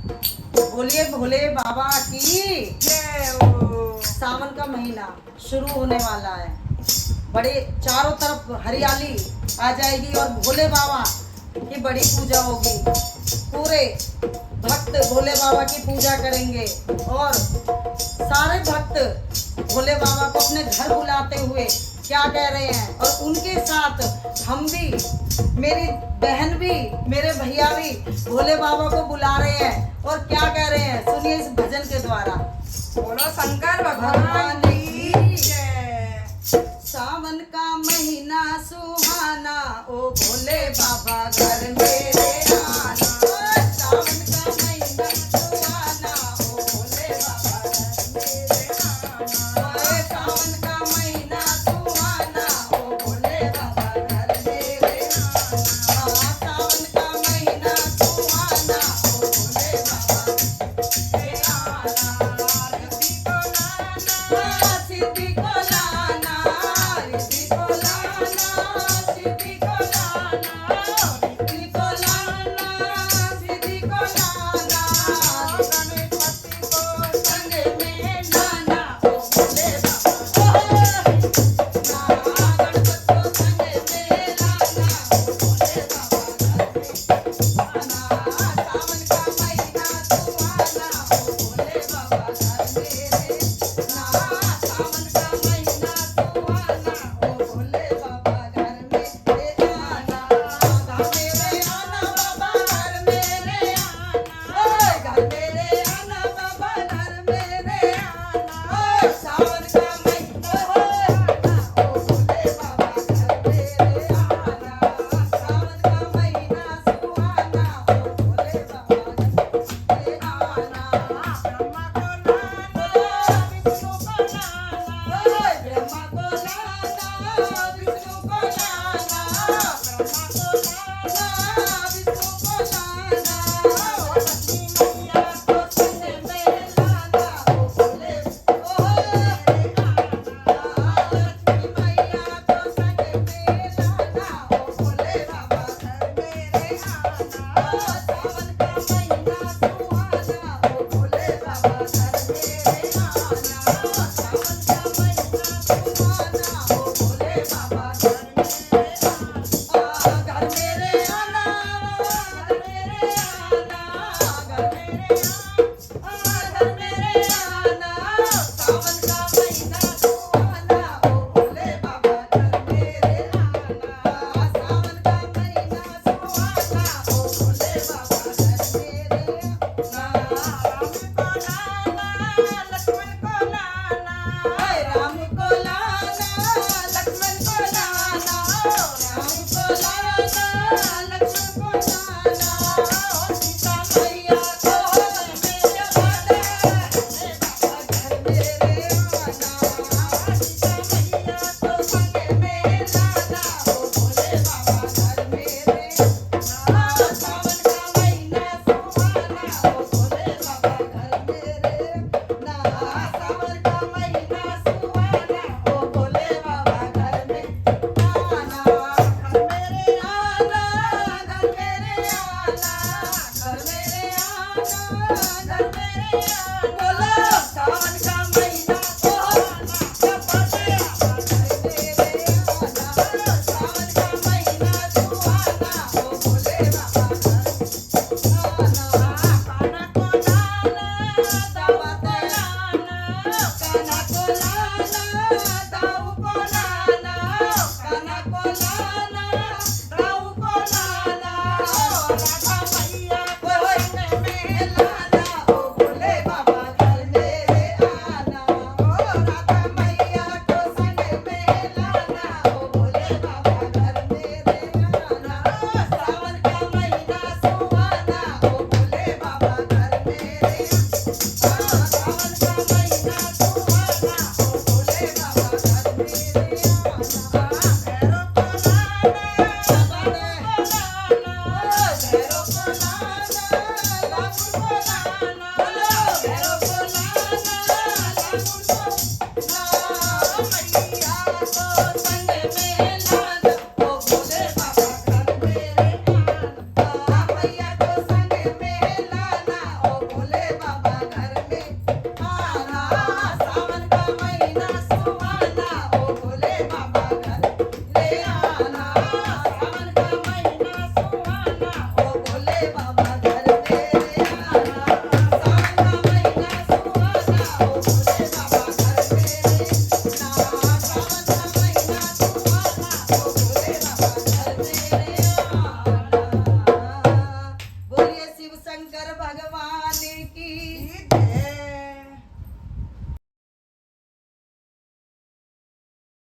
बोलिए भोले बाबा की जय हो। सावन का महीना शुरू होने वाला है। बड़े चारों तरफ हरियाली आ जाएगी और भोले बाबा की बड़ी पूजा होगी। पूरे भक्त भोले बाबा की पूजा करेंगे और सारे भक्त भोले बाबा को अपने घर बुलाते हुए क्या कह रहे हैं, और उनके साथ हम भी, मेरी बहन भी, मेरे भैया भी भोले बाबा को बुला रहे हैं और क्या कह रहे हैं, सुनिए इस भजन के द्वारा। बोलो शंकर भगवान की जय। सावन का महीना सुहाना, ओ भोले बाबा घर मेरे आना। सावन का महीना सुहाना, ओ भोले बाबा घर मेरे आना। ओए सावन का महीना सुहाना, ओ भोले बाबा घर मेरे आना। सावन का महीना सुहाना, ओ भोले बाबा घर आना। सिद्धि को लाना, रिद्धि को लाना, सिद्धि को लाना, रिद्धि को लाना, सिद्धि को लाना। गणपति को संग में लाना, ओ भोले बाबा। गणपति को संग में लाना, ओ भोले बाबा घर में आना। सावन का महीना सुहाना, ओ भोले बाबा घर मेरे आना। सावन का महीना सुहाना, ओ भोले बाबा घर मेरे आना। घर मेरे आना बाबा, घर मेरे आना। ओए घर मेरे आना बाबा, घर मेरे आना। सावन का महीना सुहाना, ओ भोले बाबा घर मेरे आना। सावन का महीना सुहाना, ओ भोले बाबा घर मेरे आना। ब्रह्मा को लाना, विष्णु को लाना। ओए ब्रह्मा को लाना, विष्णु को लाना। ब्रह्मा को लाना, विष्णु को लाना। लक्ष्मी मैया को संग में लाना, ओ भोले लक्ष्मी मैया को संग में लाना, ओ भोले बाबा घर मेरे आना। सावन का महीना सुहाना, ओ भोले बाबा घर मेरे आना। सावन का महीना सुहाना, ओ भोले बाबा घर मेरे आना। घर मेरे आना, घर मेरे आना, घर मेरे आना, घर मेरे आना। सावन का महीना सुहाना, ओ भोले बाबा घर मेरे आना। सावन का महीना सुहाना, ओ भोले बाबा घर मेरे राम को लाना, लक्ष्मण को लाना। राम को लाना, लक्ष्मण को लाना। सीता मैया को मेरे आना, घर मेरे आना। सीता मैया को संग में लाना, ओ भोले बाबा घर मेरे आना। सावन का महीना सुहाना, ओ भोले बाबा घर मेरे आना। सावन का महीना सुहाना, ओ भोले बाबा घर में आना। घर मेरे आना, घर मेरे आना, घर मेरे आना, घर मेरे